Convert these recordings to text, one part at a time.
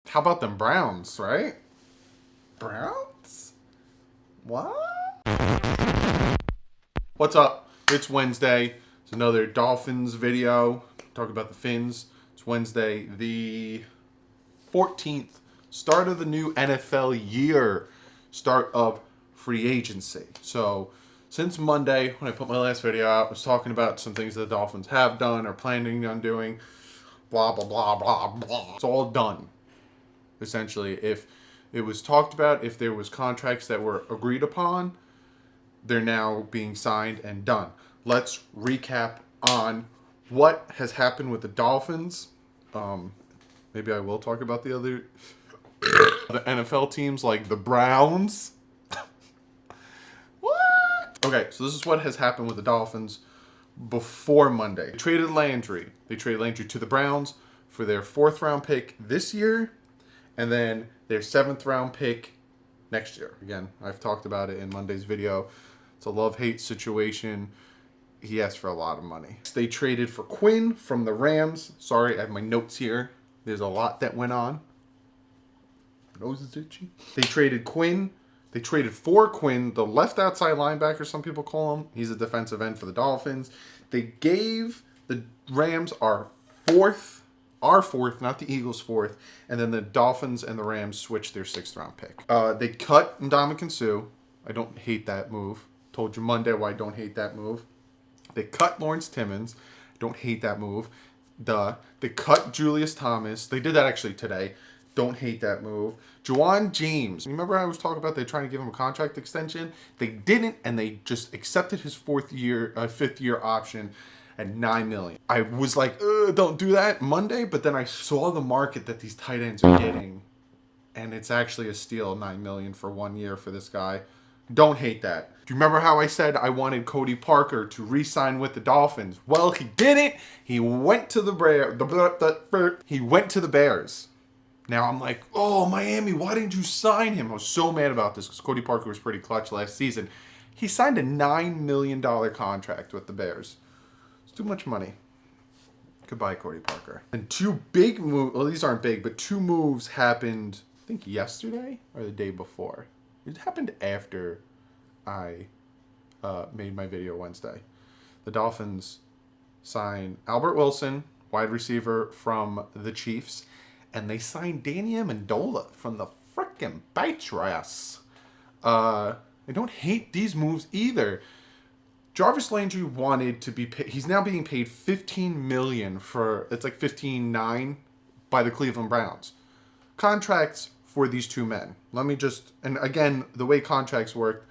How about them Browns, right? Browns? What? What's up? It's Wednesday. It's another Dolphins video. Talk about the Fins. It's Wednesday, the 14th. Start of the new NFL year. Start of free agency. So, since Monday, when I put my last video out, I was talking about some things that the Dolphins have done or planning on doing. Blah, blah, blah, blah, blah. It's all done. Essentially, if it was talked about, if there was contracts that were agreed upon, they're now being signed and done. Let's recap on what has happened with the Dolphins. Maybe I will talk about the other the NFL teams like the Browns. What? Okay, so this is what has happened with the Dolphins before Monday. They traded Landry. They traded Landry to the Browns for their 4th round pick this year, and then their 7th round pick next year. Again, I've talked about it in Monday's video. It's a love-hate situation. He asked for a lot of money. They traded for Quinn from the Rams. Sorry, I have my notes here. There's a lot that went on. My nose is itchy. They traded Quinn. They traded for Quinn, the left outside linebacker, some people call him. He's a defensive end for the Dolphins. They gave the Rams our fourth, not the Eagles' 4th, and then the Dolphins and the Rams switched their 6th round pick. They cut Ndamukong Suh. I don't hate that move. Told you Monday why I don't hate that move. They cut Lawrence Timmons. Don't hate that move. They cut Julius Thomas. They did that actually today. Don't hate that move. Juwan James. Remember I was talking about they're trying to give him a contract extension? They didn't, and they just accepted his 5th year option at $9 million. I was like, don't do that Monday, but then I saw the market that these tight ends are getting, and it's actually a steal, $9 million for 1 year for this guy. Don't hate that. Do you remember how I said I wanted Cody Parker to re-sign with the Dolphins? Well, he didn't. He went to the Bears. Now I'm like, oh, Miami, why didn't you sign him? I was so mad about this because Cody Parker was pretty clutch last season. He signed a $9 million contract with the Bears. It's too much money. Goodbye, Cody Parker. And 2 big moves, well, these aren't big, but 2 moves happened, I think yesterday or the day before. It happened after I made my video Wednesday. The Dolphins signed Albert Wilson, wide receiver from the Chiefs, and they signed Danny Amendola from the frickin' Patriots. I don't hate these moves either. Jarvis Landry wanted to be paid. He's now being paid $15 million for, it's like $15.9 by the Cleveland Browns. Contracts for these 2 men. Let me just, and again, the way contracts work,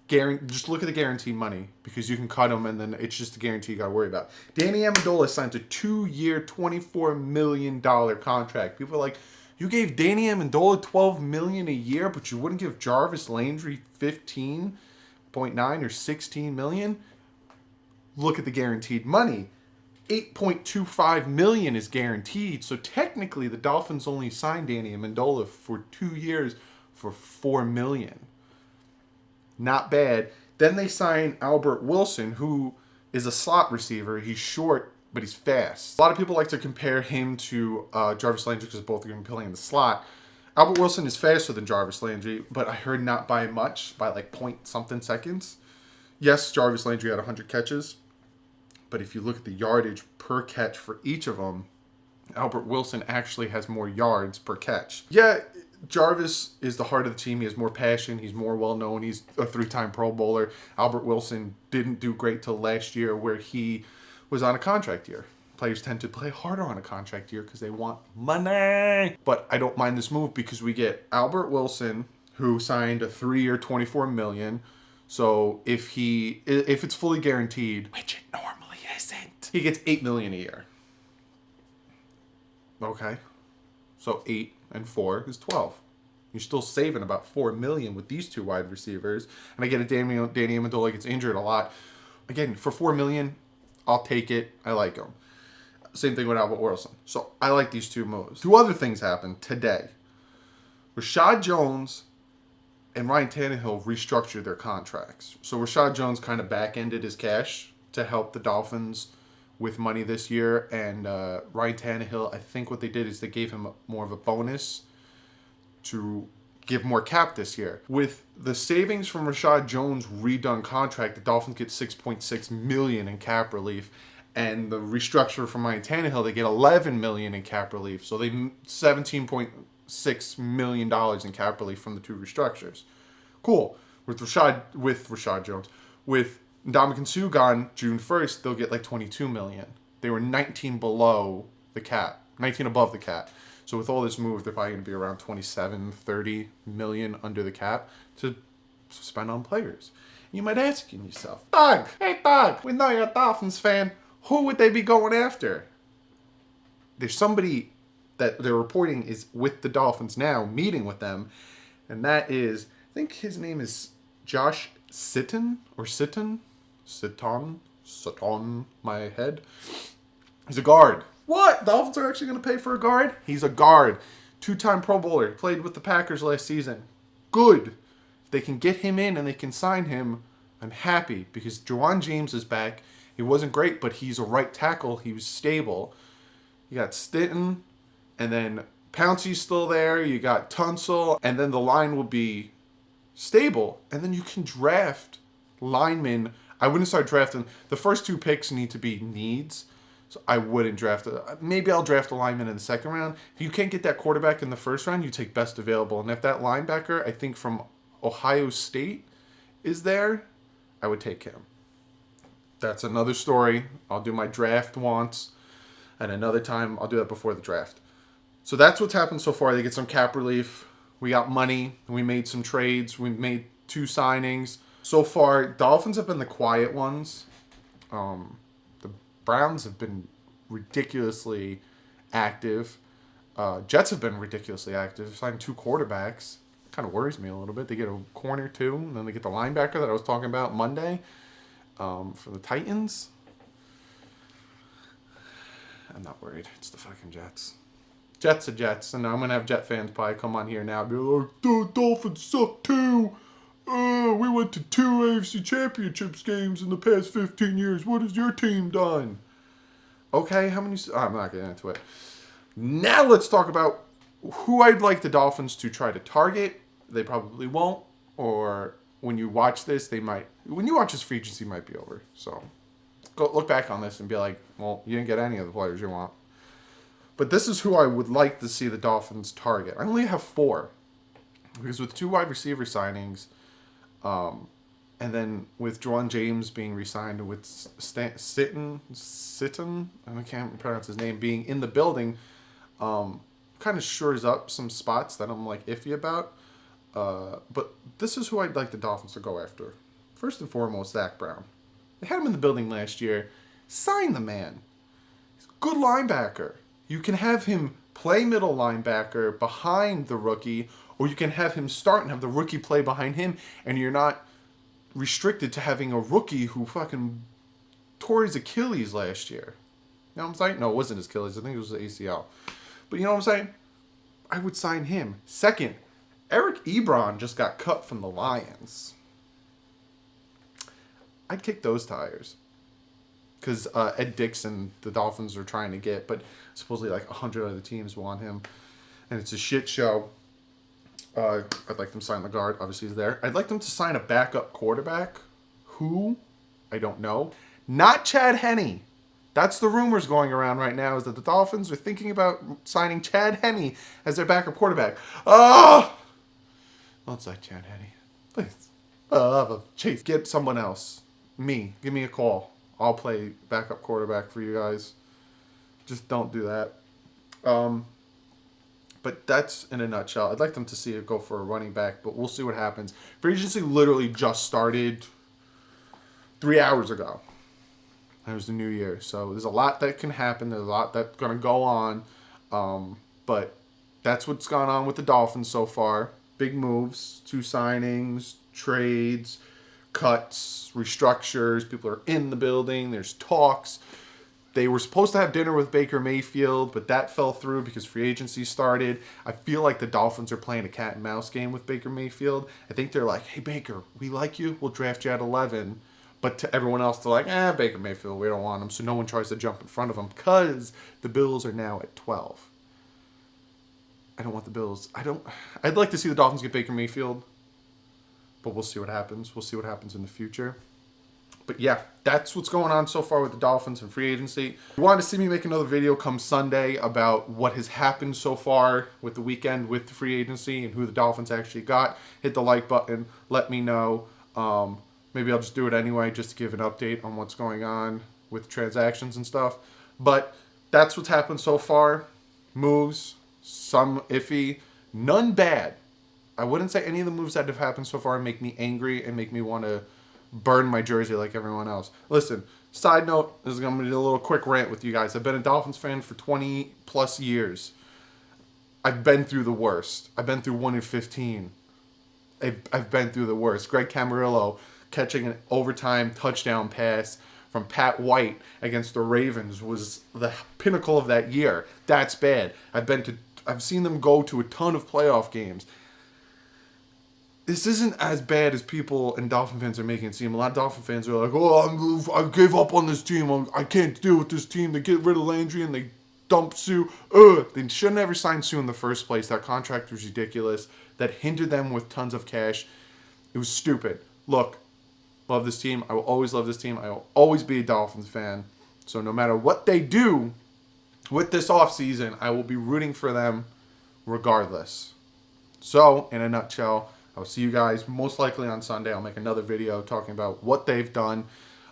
just look at the guaranteed money because you can cut them and then it's just a guarantee you got to worry about. Danny Amendola signed a 2-year, $24 million contract. People are like, you gave Danny Amendola $12 million a year, but you wouldn't give Jarvis Landry $15.9 or $16 million? Look at the guaranteed money. $8.25 million is guaranteed. So technically, the Dolphins only signed Danny Amendola for 2 years for $4 million. Not bad. Then they signed Albert Wilson, who is a slot receiver. He's short, but he's fast. A lot of people like to compare him to Jarvis Landry because both are going to be playing in the slot. Albert Wilson is faster than Jarvis Landry, but I heard not by much, by like point something seconds. Yes, Jarvis Landry had 100 catches. But if you look at the yardage per catch for each of them, Albert Wilson actually has more yards per catch. Yeah, Jarvis is the heart of the team. He has more passion. He's more well-known. He's a 3-time Pro Bowler. Albert Wilson didn't do great till last year where he was on a contract year. Players tend to play harder on a contract year because they want money. But I don't mind this move because we get Albert Wilson, who signed a 3-year, $24 million. So if it's fully guaranteed, which it normally isn't, he gets $8 million a year. Okay, so 8 and 4 is 12. You're still saving about $4 million with these 2 wide receivers. And I get it, Danny Amendola gets injured a lot. Again, for $4 million, I'll take it. I like him. Same thing with Albert Wilson. So I like these 2 moves. 2 other things happened today. Rashad Jones and Ryan Tannehill restructured their contracts. So Rashad Jones kind of back-ended his cash to help the Dolphins with money this year. And Ryan Tannehill, I think what they did is they gave him more of a bonus to give more cap this year. With the savings from Rashad Jones' redone contract, the Dolphins get $6.6 million in cap relief, and the restructure from Ryan Tannehill, they get $11 million in cap relief. So they $17.6 million in cap relief from the two restructures. Cool. With Rashad Jones, with Ndamukong Suh gone June 1st, they'll get like $22 million. They were 19 below the cap, 19 above the cap. So with all this move, they're probably going to be around 27, 30 million under the cap to spend on players. You might ask yourself, Doug, hey Doug, we know you're a Dolphins fan. Who would they be going after? There's somebody that they're reporting is with the Dolphins now, meeting with them, and that is, I think his name is Josh Sitton, my head. He's a guard. What? Dolphins are actually going to pay for a guard? He's a guard. 2-time Pro Bowler. He played with the Packers last season. Good. If they can get him in and they can sign him, I'm happy because Juwan James is back. He wasn't great, but he's a right tackle. He was stable. You got Stinton, and then Pouncey's still there. You got Tunsil, and then the line will be stable. And then you can draft linemen. I wouldn't start drafting. The first 2 picks need to be needs. So I wouldn't draft it. Maybe I'll draft a lineman in the second round. If you can't get that quarterback in the first round, you take best available. And if that linebacker, I think from Ohio State, is there, I would take him. That's another story. I'll do my draft once. And another time, I'll do that before the draft. So that's what's happened so far. They get some cap relief. We got money. We made some trades. We made 2 signings. So far, Dolphins have been the quiet ones. The Browns have been ridiculously active. Jets have been ridiculously active. Signed 2 quarterbacks. Kind of worries me a little bit. They get a corner too, and then they get the linebacker that I was talking about Monday for the Titans. I'm not worried. It's the fucking Jets. Jets are Jets, and I'm gonna have Jet fans probably come on here now and be like, "The Dolphins suck too. We went to 2 AFC Championships games in the past 15 years. What has your team done?" Okay, how many... I'm not getting into it. Now let's talk about who I'd like the Dolphins to try to target. They probably won't. Or when you watch this, they might... When you watch this, free agency might be over. So go look back on this and be like, well, you didn't get any of the players you want. But this is who I would like to see the Dolphins target. I only have 4. Because with 2 wide receiver signings... and then with Juwan James being re-signed, with Sitton, I can't pronounce his name, being in the building, kind of shores up some spots that I'm like iffy about. But this is who I'd like the Dolphins to go after. First and foremost, Zach Brown. They had him in the building last year. Sign the man. He's a good linebacker. You can have him play middle linebacker behind the rookie, or you can have him start and have the rookie play behind him, and you're not restricted to having a rookie who fucking tore his Achilles last year. You know what I'm saying? No, it wasn't his Achilles. I think it was the ACL. But you know what I'm saying? I would sign him. Second, Eric Ebron just got cut from the Lions. I'd kick those tires. Because Ed Dixon, the Dolphins are trying to get, but supposedly like 100 other teams want him. And it's a shit show. I'd like them to sign the guard. Obviously, he's there. I'd like them to sign a backup quarterback. Who? I don't know. Not Chad Henne. That's the rumors going around right now, is that the Dolphins are thinking about signing Chad Henne as their backup quarterback. Oh! Don't sign Chad Henne. Please. Chase, get someone else. Me. Give me a call. I'll play backup quarterback for you guys. Just don't do that. But that's in a nutshell. I'd like them to see it go for a running back, but we'll see what happens. Free agency literally just started 3 hours ago. It was the new year. So there's a lot that can happen. There's a lot that's going to go on. But that's what's gone on with the Dolphins so far. Big moves, 2 signings, trades, cuts, restructures. People are in the building. There's talks. They were supposed to have dinner with Baker Mayfield, but that fell through because free agency started. I feel like the Dolphins are playing a cat and mouse game with Baker Mayfield. I think they're like, hey, Baker, we like you. We'll draft you at 11. But to everyone else, they're like, Baker Mayfield, we don't want him. So no one tries to jump in front of him because the Bills are now at 12. I don't want the Bills. I'd like to see the Dolphins get Baker Mayfield, but we'll see what happens. We'll see what happens in the future. But yeah, that's what's going on so far with the Dolphins and free agency. If you want to see me make another video come Sunday about what has happened so far with the weekend with the free agency and who the Dolphins actually got, hit the like button. Let me know. Maybe I'll just do it anyway just to give an update on what's going on with transactions and stuff. But that's what's happened so far. Moves, some iffy, none bad. I wouldn't say any of the moves that have happened so far make me angry and make me want to burn my jersey like everyone else. Listen, side note, this is going to be a little quick rant with you guys. I've been a Dolphins fan for 20 plus years. I've been through the worst. I've been through 1 in 15. I've been through the worst. Greg Camarillo catching an overtime touchdown pass from Pat White against the Ravens was the pinnacle of that year. That's bad. I've seen them go to a ton of playoff games. This isn't as bad as people and Dolphin fans are making it seem. A lot of Dolphin fans are like, oh, I gave up on this team. I can't deal with this team. They get rid of Landry and they dump Sue. They should never sign Sue in the first place. That contract was ridiculous. That hindered them with tons of cash. It was stupid. Look, love this team. I will always love this team. I will always be a Dolphins fan. So no matter what they do with this offseason, I will be rooting for them regardless. So, in a nutshell, I'll see you guys most likely on Sunday. I'll make another video talking about what they've done.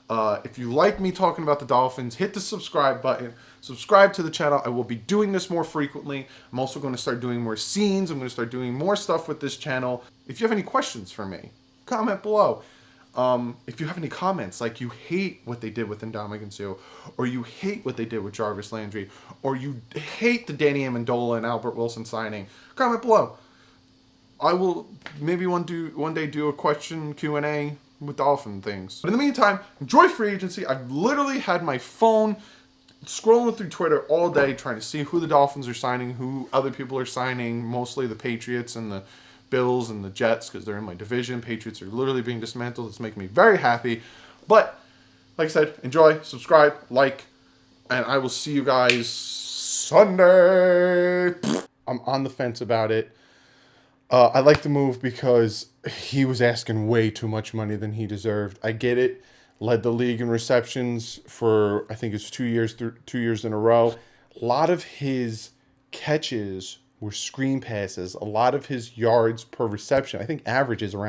If you like me talking about the Dolphins, hit the subscribe button. Subscribe to the channel. I will be doing this more frequently. I'm also going to start doing more scenes. I'm going to start doing more stuff with this channel. If you have any questions for me, comment below. If you have any comments, like you hate what they did with Ndamukong Suh, or you hate what they did with Jarvis Landry, or you hate the Danny Amendola and Albert Wilson signing, comment below. I will maybe one day do a question Q&A with Dolphin things. But in the meantime, enjoy free agency. I've literally had my phone scrolling through Twitter all day trying to see who the Dolphins are signing, who other people are signing, mostly the Patriots and the Bills and the Jets because they're in my division. Patriots are literally being dismantled. It's making me very happy. But, like I said, enjoy, subscribe, like, and I will see you guys Sunday. I'm on the fence about it. I like the move because he was asking way too much money than he deserved. I get it. Led the league in receptions for, I think it's 2 years in a row. A lot of his catches were screen passes. A lot of his yards per reception, I think, averages around